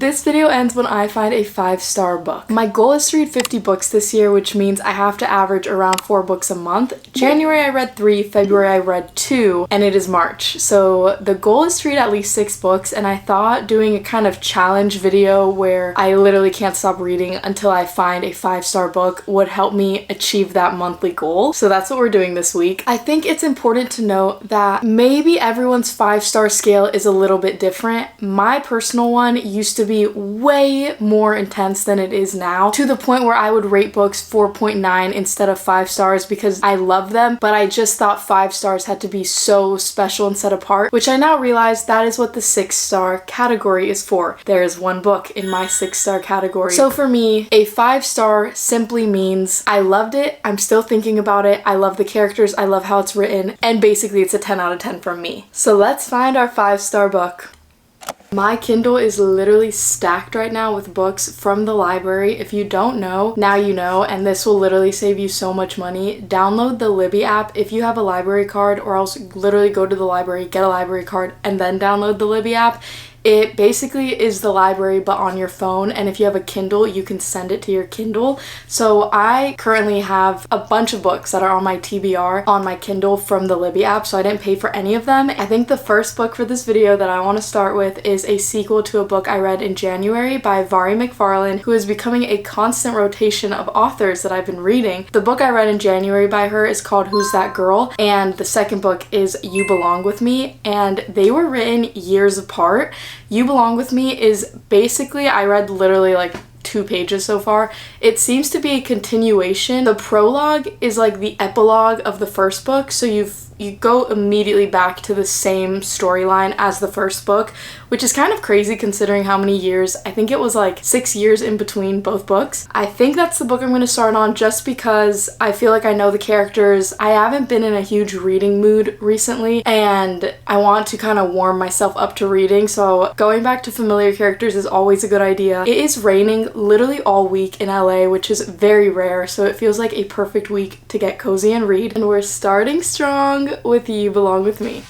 This video ends when I find a 5-star book. My goal is to read 50 books this year, which means I have to average around 4 books a month. January I read 3, February I read 2, and it is March. So the goal is to read at least 6 books, and I thought doing a kind of challenge video where I literally can't stop reading until I find a 5-star book would help me achieve that monthly goal. So that's what we're doing this week. I think it's important to note that maybe everyone's 5-star scale is a little bit different. My personal one used to be way more intense than it is now, to the point where I would rate books 4.9 instead of 5 stars because I love them, but I just thought 5 stars had to be so special and set apart, which I now realize that is what the 6-star category is for. There is one book in my 6-star category. So for me, a 5-star simply means I loved it, I'm still thinking about it, I love the characters, I love how it's written, and basically it's a 10 out of 10 from me. So let's find our 5-star book. My Kindle is literally stacked right now with books from the library. If you don't know, now you know, and this will literally save you so much money. Download the Libby app if you have a library card, or else literally go to the library, get a library card, and then download the Libby app. It basically is the library but on your phone, and if you have a Kindle, you can send it to your Kindle. So I currently have a bunch of books that are on my TBR on my Kindle from the Libby app, so I didn't pay for any of them. I think the first book for this video that I want to start with is a sequel to a book I read in January by Vari McFarlane, who is becoming a constant rotation of authors that I've been reading. The book I read in January by her is called Who's That Girl, and the second book is You Belong With Me, and they were written years apart. You Belong With Me is basically, I read literally like 2 pages so far. It seems to be a continuation. The prologue is like the epilogue of the first book, so you go immediately back to the same storyline as the first book, which is kind of crazy considering how many years. I think it was like 6 years in between both books. I think that's the book I'm going to start on just because I feel like I know the characters. I haven't been in a huge reading mood recently, and I want to kind of warm myself up to reading, so going back to familiar characters is always a good idea. It is raining literally all week in LA, which is very rare, so it feels like a perfect week to get cozy and read. And we're starting strong with You Belong With Me.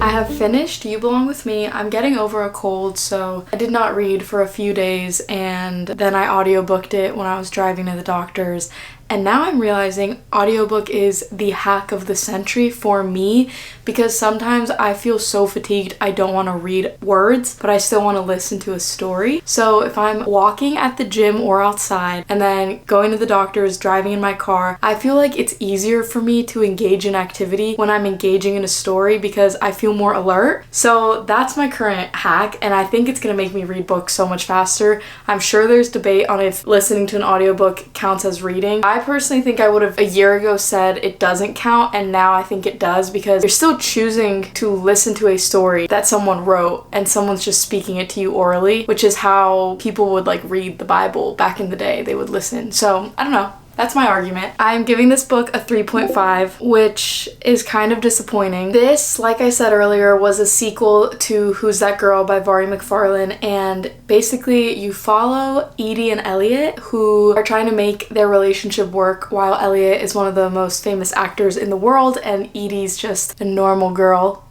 I have finished You Belong With Me. I'm getting over a cold, so I did not read for a few days, and then I audiobooked it when I was driving to the doctor's. And now I'm realizing audiobook is the hack of the century for me, because sometimes I feel so fatigued I don't want to read words, but I still want to listen to a story. So if I'm walking at the gym or outside and then going to the doctor's, driving in my car, I feel like it's easier for me to engage in activity when I'm engaging in a story because I feel more alert. So that's my current hack, and I think it's going to make me read books so much faster. I'm sure there's debate on if listening to an audiobook counts as reading. I personally think I would have a year ago said it doesn't count, and now I think it does, because you're still choosing to listen to a story that someone wrote and someone's just speaking it to you orally, which is how people would like read the Bible back in the day. They would listen. So I don't know. That's my argument. I'm giving this book a 3.5, which is kind of disappointing. This, like I said earlier, was a sequel to Who's That Girl by Vari McFarlane, and basically you follow Edie and Elliot, who are trying to make their relationship work while Elliot is one of the most famous actors in the world and Edie's just a normal girl.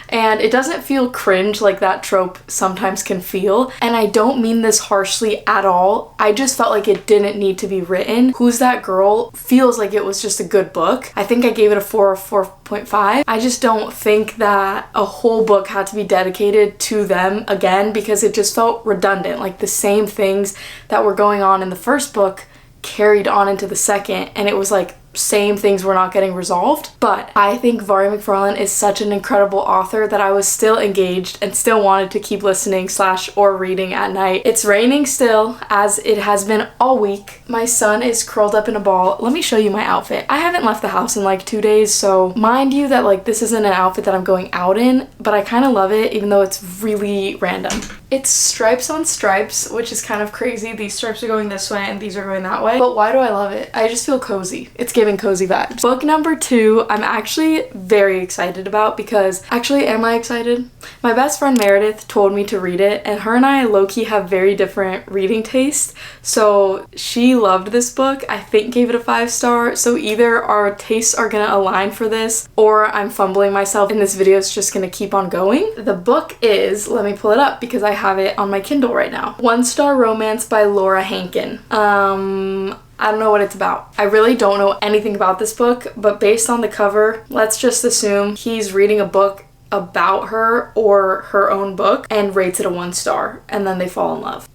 And it doesn't feel cringe like that trope sometimes can feel. And I don't mean this harshly at all. I just felt like it didn't need to be written. Who's That Girl feels like it was just a good book. I think I gave it a 4 or 4.5. I just don't think that a whole book had to be dedicated to them again, because it just felt redundant. Like the same things that were going on in the first book carried on into the second, and it was like same things were not getting resolved. But I think Vari McFarlane is such an incredible author that I was still engaged and still wanted to keep listening / or reading at night. It's raining still, as it has been all week. My son is curled up in a ball. Let me show you my outfit. I haven't left the house in like 2 days, so mind you that like this isn't an outfit that I'm going out in, but I kind of love it even though it's really random. It's stripes on stripes, which is kind of crazy. These stripes are going this way and these are going that way. But why do I love it? I just feel cozy. It's giving cozy vibes. Book number 2, I'm actually very excited about because, actually, am I excited? My best friend Meredith told me to read it, and her and I low-key have very different reading tastes. So she loved this book, I think gave it a 5-star. So either our tastes are gonna align for this, or I'm fumbling myself and this video is just gonna keep on going. The book is, let me pull it up because I have it on my Kindle right now. 1-Star Romance by Laura Hankin. I don't know what it's about. I really don't know anything about this book, but based on the cover, let's just assume he's reading a book about her or her own book and rates it a 1 star, and then they fall in love.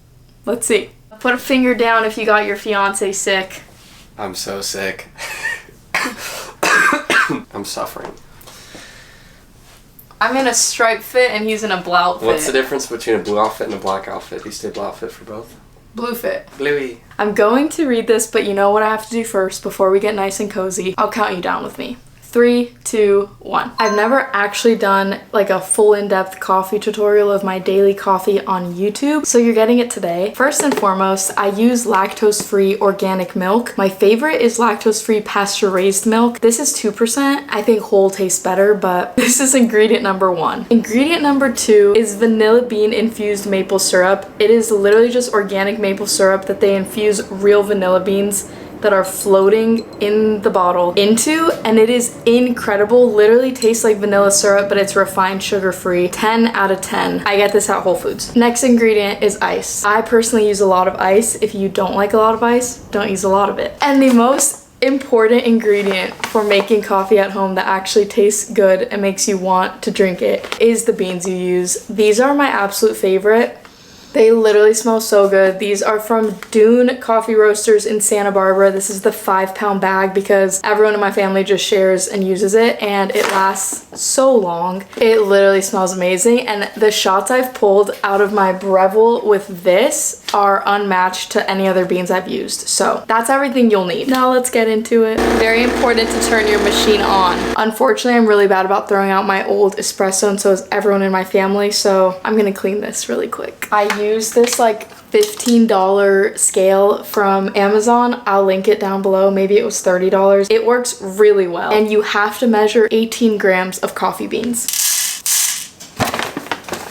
Let's see. Put a finger down if you got your fiance sick. I'm so sick. I'm suffering. I'm in a striped fit and he's in a blue outfit. What's the difference between a blue outfit and a black outfit? Do you say blue outfit for both? Blue fit. Bluey. I'm going to read this, but you know what I have to do first before we get nice and cozy? I'll count you down with me. 3, 2, 1. I've never actually done like a full in-depth coffee tutorial of my daily coffee on YouTube, so you're getting it today. First and foremost, I use lactose-free organic milk. My favorite is lactose-free pasture-raised milk. This is 2%. I think whole tastes better, but this is ingredient number 1. Ingredient number 2 is vanilla bean infused maple syrup. It is literally just organic maple syrup that they infuse real vanilla beans that are floating in the bottle into, and it is incredible. Literally tastes like vanilla syrup, but it's refined sugar free. 10 out of 10. I get this at Whole Foods. Next ingredient is ice. I personally use a lot of ice. If you don't like a lot of ice, don't use a lot of it. And the most important ingredient for making coffee at home that actually tastes good and makes you want to drink it is the beans you use. These are my absolute favorite. They literally smell so good. These are from Dune Coffee Roasters in Santa Barbara. This is the 5-pound bag because everyone in my family just shares and uses it, and it lasts so long. It literally smells amazing, and the shots I've pulled out of my Breville with this are unmatched to any other beans I've used. So that's everything you'll need. Now let's get into it. Very important to turn your machine on. Unfortunately, I'm really bad about throwing out my old espresso, and so is everyone in my family, so I'm gonna clean this really quick. I use this like $15 scale from Amazon. I'll link it down below. Maybe it was $30. It works really well, and you have to measure 18 grams of coffee beans.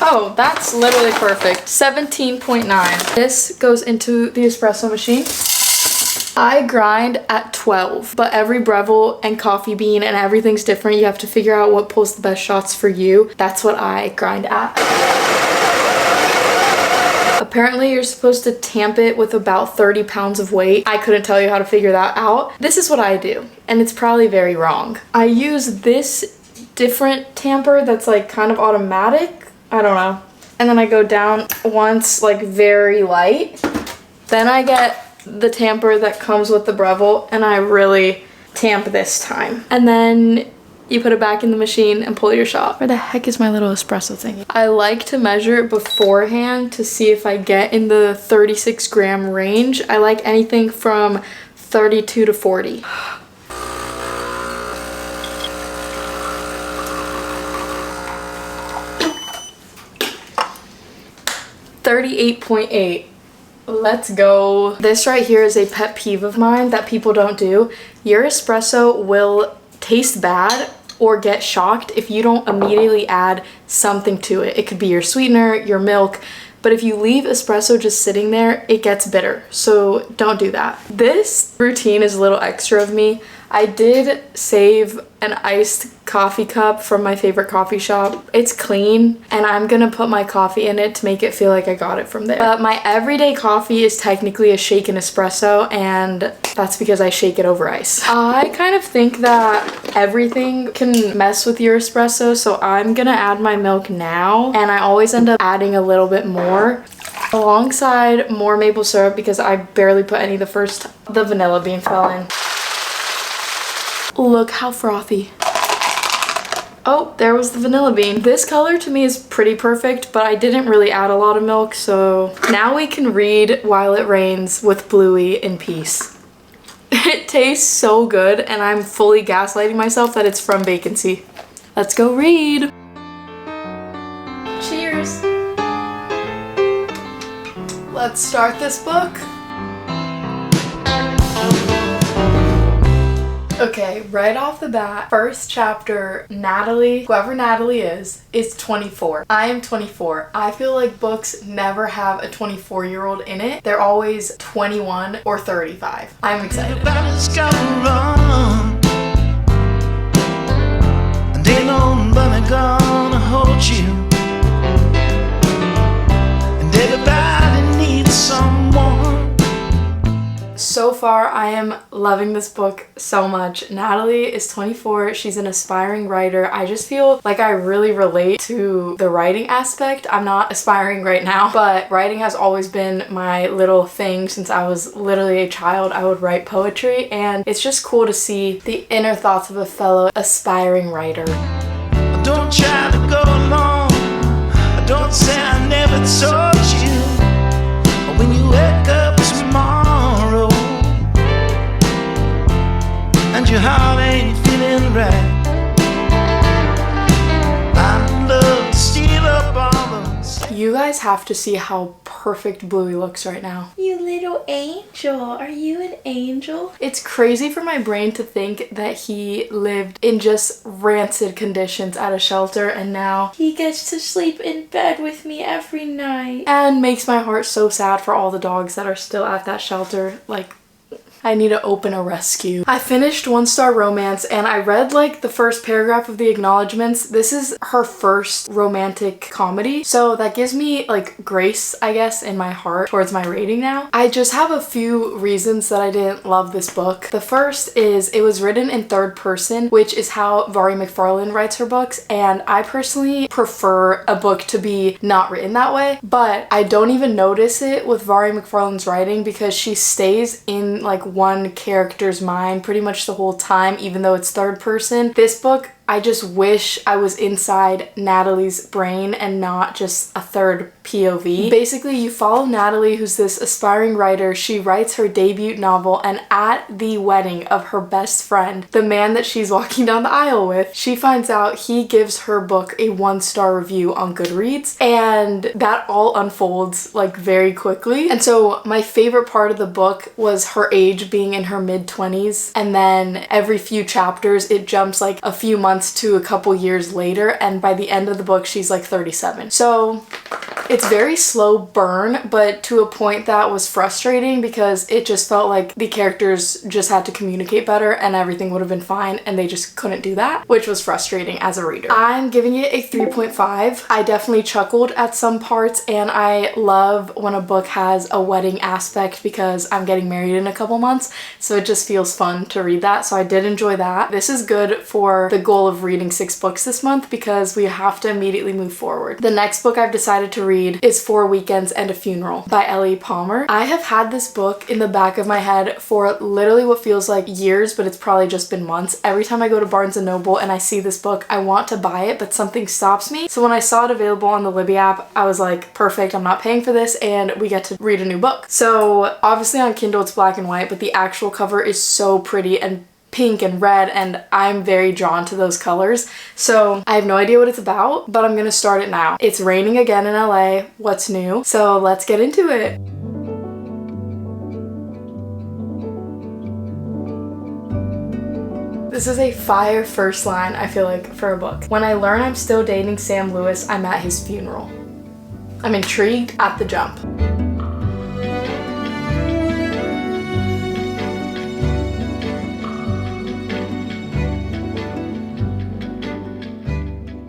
Oh, that's literally perfect. 17.9. This goes into the espresso machine. I grind at 12, but every Breville and coffee bean and everything's different. You have to figure out what pulls the best shots for you. That's what I grind at. Apparently you're supposed to tamp it with about 30 pounds of weight. I couldn't tell you how to figure that out. This is what I do, and it's probably very wrong. I use this different tamper that's like kind of automatic. I don't know. And then I go down once, like very light. Then I get the tamper that comes with the Breville, and I really tamp this time. And then you put it back in the machine and pull your shot. Where the heck is my little espresso thing? I like to measure it beforehand to see if I get in the 36 gram range. I like anything from 32 to 40. 38.8. Let's go. This right here is a pet peeve of mine that people don't do. Your espresso will taste bad or get shocked if you don't immediately add something to it. It could be your sweetener, your milk, but if you leave espresso just sitting there, it gets bitter. So don't do that. This routine is a little extra of me. I did save an iced coffee cup from my favorite coffee shop. It's clean, and I'm gonna put my coffee in it to make it feel like I got it from there. But my everyday coffee is technically a shaken espresso, and that's because I shake it over ice. I kind of think that everything can mess with your espresso, so I'm gonna add my milk now, and I always end up adding a little bit more alongside more maple syrup because I barely put any the first. The vanilla bean fell in. Look how frothy. Oh, there was the vanilla bean. This color to me is pretty perfect, but I didn't really add a lot of milk, so now we can read While It Rains with Bluey in peace. It tastes so good, and I'm fully gaslighting myself that it's from Vacancy. Let's go read. let's start this book. Okay, right off the bat, first chapter, Natalie, whoever Natalie is 24. I am 24. I feel like books never have a 24-year-old in it. They're always 21 or 35. I'm excited. Everybody's gotta run, and ain't nobody gonna hold you, and everybody needs someone. So far, I am loving this book so much. Natalie is 24. She's an aspiring writer. I just feel like I really relate to the writing aspect. I'm not aspiring right now, but writing has always been my little thing since I was literally a child. I would write poetry, and it's just cool to see the inner thoughts of a fellow aspiring writer. I don't try to go along, I don't say I never told you, but when you wake up tomorrow and your heart ain't feeling right, I love to steal up all those. You guys have to see how perfect Bluey looks right now. You little angel. Are you an angel? It's crazy for my brain to think that he lived in just rancid conditions at a shelter, and now he gets to sleep in bed with me every night. And makes my heart so sad for all the dogs that are still at that shelter. Like, I need to open a rescue. I finished One Star Romance and I read like the first paragraph of the acknowledgements. This is her first romantic comedy, so that gives me like grace, I guess, in my heart towards my rating now. I just have a few reasons that I didn't love this book. The first is it was written in third person, which is how Vari McFarlane writes her books, and I personally prefer a book to be not written that way, but I don't even notice it with Vari McFarlane's writing because she stays in like one character's mind pretty much the whole time, even though it's third person. This book, I just wish I was inside Natalie's brain and not just a third POV. Basically, you follow Natalie, who's this aspiring writer. She writes her debut novel, and at the wedding of her best friend, the man that she's walking down the aisle with, she finds out he gives her book a 1-star review on Goodreads, and that all unfolds like very quickly. And so my favorite part of the book was her age being in her mid-20s, and then every few chapters it jumps like a few months to a couple years later, and by the end of the book she's like 37. So it's very slow burn, but to a point that was frustrating because it just felt like the characters just had to communicate better and everything would have been fine, and they just couldn't do that, which was frustrating as a reader. I'm giving it a 3.5. I definitely chuckled at some parts, and I love when a book has a wedding aspect because I'm getting married in a couple months, so it just feels fun to read that, so I did enjoy that. This is good for the goal of reading 6 books this month because we have to immediately move forward. The next book I've decided to read is 4 Weekends and a Funeral by Ellie Palmer. I have had this book in the back of my head for literally what feels like years, but it's probably just been months. Every time I go to Barnes & Noble and I see this book, I want to buy it, but something stops me. So when I saw it available on the Libby app, I was like, perfect, I'm not paying for this, and we get to read a new book. So obviously on Kindle it's black and white, but the actual cover is so pretty and pink and red, and I'm very drawn to those colors. So I have no idea what it's about, but I'm gonna start it now. It's raining again in LA. What's new? So let's get into it. This is a fire first line, I feel like, for a book. When I learn I'm still dating Sam Lewis, I'm at his funeral. I'm intrigued at the jump.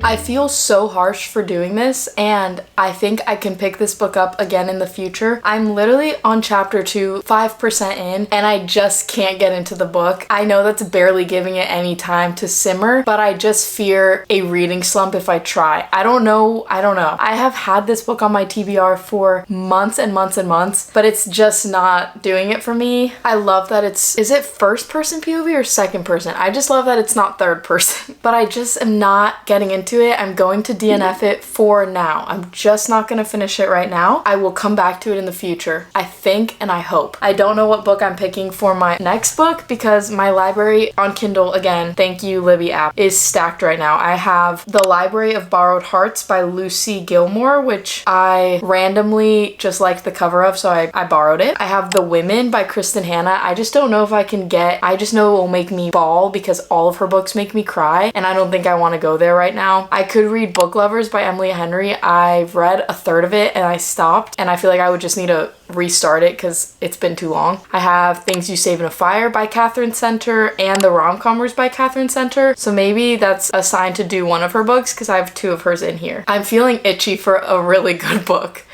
I feel so harsh for doing this, and I think I can pick this book up again in the future. I'm literally on chapter 2, 5% in, and I just can't get into the book. I know that's barely giving it any time to simmer, but I just fear a reading slump if I try. I don't know. I have had this book on my TBR for months and months and months, but it's just not doing it for me. I love that is it first person POV or second person? I just love that it's not third person, but I just am not getting into to it. I'm going to DNF it for now. I'm just not gonna finish it right now. I will come back to it in the future. I think and I hope. I don't know what book I'm picking for my next book because my library on Kindle, again, thank you Libby app, is stacked right now. I have The Library of Borrowed Hearts by Lucy Gilmore, which I randomly just liked the cover of, so I borrowed it. I have The Women by Kristen Hanna. I just don't know if I can get, I just know it will make me bawl because all of her books make me cry, and I don't think I want to go there right now. I could read Book Lovers by Emily Henry. I've read a third of it and I stopped, and I feel like I would just need to restart it because it's been too long. I have Things You Save in a Fire by Catherine Center and The Rom-Commers by Catherine Center, so maybe that's a sign to do one of her books because I have two of hers in here. I'm feeling itchy for a really good book.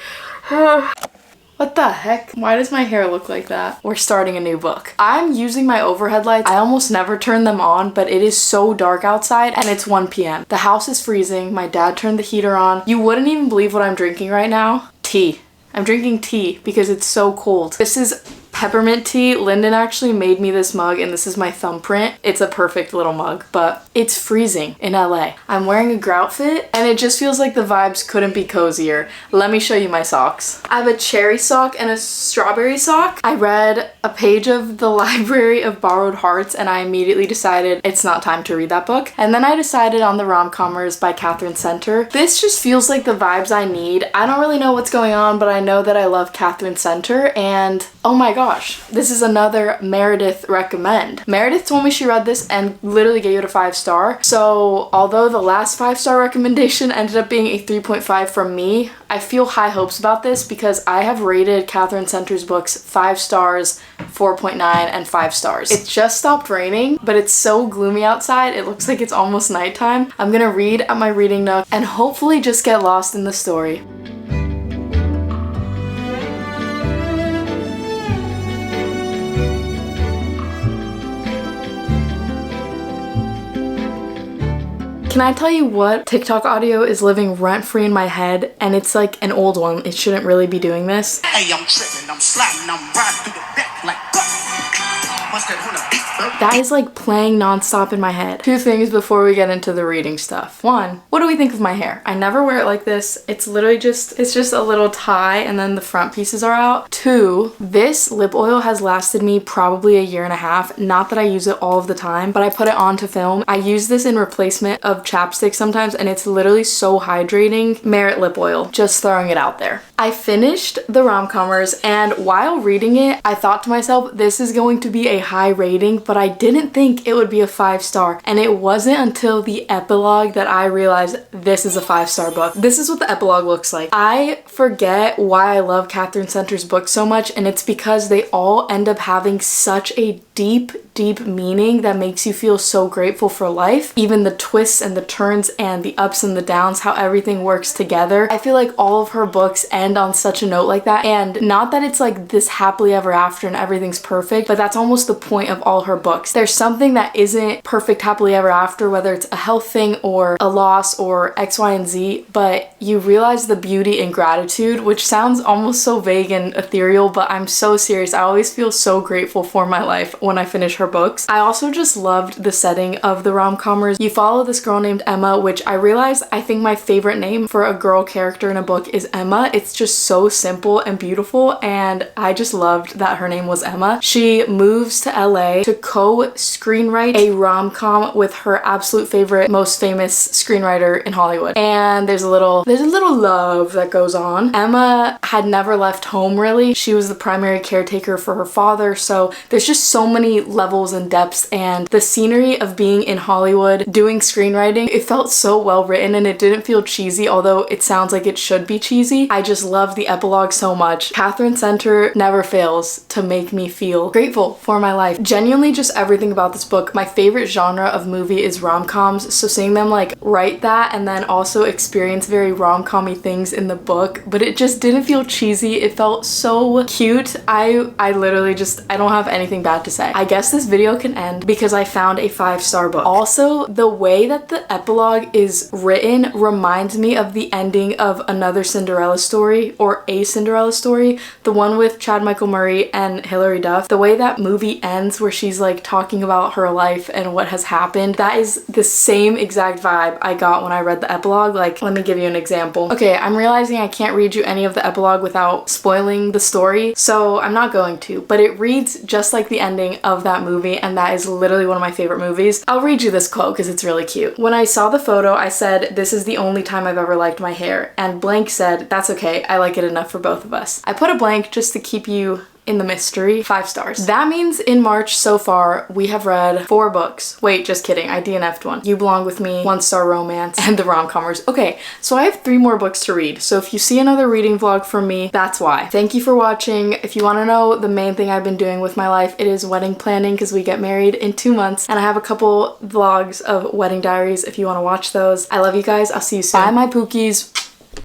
What the heck? Why does my hair look like that? We're starting a new book. I'm using my overhead lights. I almost never turn them on, but it is so dark outside and it's 1 p.m. The house is freezing. My dad turned the heater on. You wouldn't even believe what I'm drinking right now. Tea. I'm drinking tea because it's so cold. This is peppermint tea. Lyndon actually made me this mug and this is my thumbprint. It's a perfect little mug, but it's freezing in LA. I'm wearing a grout fit and it just feels like the vibes couldn't be cozier. Let me show you my socks. I have a cherry sock and a strawberry sock. I read a page of The Library of Borrowed Hearts and I immediately decided it's not time to read that book. And then I decided on The Rom-Commers by Catherine Center. This just feels like the vibes I need. I don't really know what's going on, but I know that I love Catherine Center, and oh my gosh, this is another Meredith recommend. Meredith told me she read this and literally gave it a 5-star. So although the last 5-star recommendation ended up being a 3.5 from me, I feel high hopes about this because I have rated Catherine Center's books 5 stars, 4.9, and 5 stars. It just stopped raining, but it's so gloomy outside. It looks like it's almost nighttime. I'm gonna read at my reading nook and hopefully just get lost in the story. Can I tell you what TikTok audio is living rent-free in my head, and it's like an old one. It shouldn't really be doing this. Hey, I'm tripping, I'm sliding, I'm riding through the deck like That is like playing nonstop in my head. Two things before we get into the reading stuff. One, what do we think of my hair? I never wear it like this. It's literally just, it's just a little tie and then the front pieces are out. Two, this lip oil has lasted me probably a year and a half. Not that I use it all of the time, but I put it on to film. I use this in replacement of chapstick sometimes and it's literally so hydrating. Merit lip oil, just throwing it out there. I finished The Rom-Commers and while reading it, I thought to myself, this is going to be a high rating, but I didn't think it would be a 5-star. And it wasn't until the epilogue that I realized this is a 5-star book. This is what the epilogue looks like. I forget why I love Catherine Center's books so much, and it's because they all end up having such a deep meaning that makes you feel so grateful for life. Even the twists and the turns and the ups and the downs, how everything works together. I feel like all of her books end on such a note like that, and not that it's like this happily ever after and everything's perfect, but that's almost the point of all her books. There's something that isn't perfect happily ever after, whether it's a health thing or a loss or X, Y, and Z, but you realize the beauty in gratitude, which sounds almost so vague and ethereal, but I'm so serious. I always feel so grateful for my life when I finish her books. I also just loved the setting of The Rom-Commers. You follow this girl named Emma, which I realized I think my favorite name for a girl character in a book is Emma. It's just so simple and beautiful, and I just loved that her name was Emma. She moves to LA to co-screenwrite a rom-com with her absolute favorite, most famous screenwriter in Hollywood. And there's a little love that goes on. Emma had never left home really. She was the primary caretaker for her father, so there's just so many levels and depths, and the scenery of being in Hollywood doing screenwriting, it felt so well written and it didn't feel cheesy, although it sounds like it should be cheesy. I just loved the epilogue so much. Catherine Center never fails to make me feel grateful for my life. Genuinely just everything about this book. My favorite genre of movie is rom-coms, so seeing them like write that and then also experience very rom-com-y things in the book, but it just didn't feel cheesy. It felt so cute. I literally just, I don't have anything bad to say. I guess this video can end because I found a 5-star book. Also, the way that the epilogue is written reminds me of the ending of Another Cinderella Story, or A Cinderella Story, the one with Chad Michael Murray and Hilary Duff. The way that movie movie ends where she's like talking about her life and what has happened. That is the same exact vibe I got when I read the epilogue. Like, let me give you an example. Okay, I'm realizing I can't read you any of the epilogue without spoiling the story, so I'm not going to, but it reads just like the ending of that movie, and that is literally one of my favorite movies. I'll read you this quote because it's really cute. When I saw the photo, I said, "This is the only time I've ever liked my hair," and blank said, "That's okay, I like it enough for both of us." I put a blank just to keep you in the mystery. 5 stars. That means in March so far, we have read 4 books. Wait, just kidding. I DNF'd one. You Belong With Me, 1-star romance, and the rom-commers. Okay, so I have 3 more books to read. So if you see another reading vlog from me, that's why. Thank you for watching. If you want to know the main thing I've been doing with my life, it is wedding planning because we get married in 2 months, and I have a couple vlogs of wedding diaries if you want to watch those. I love you guys. I'll see you soon. Bye, my pookies.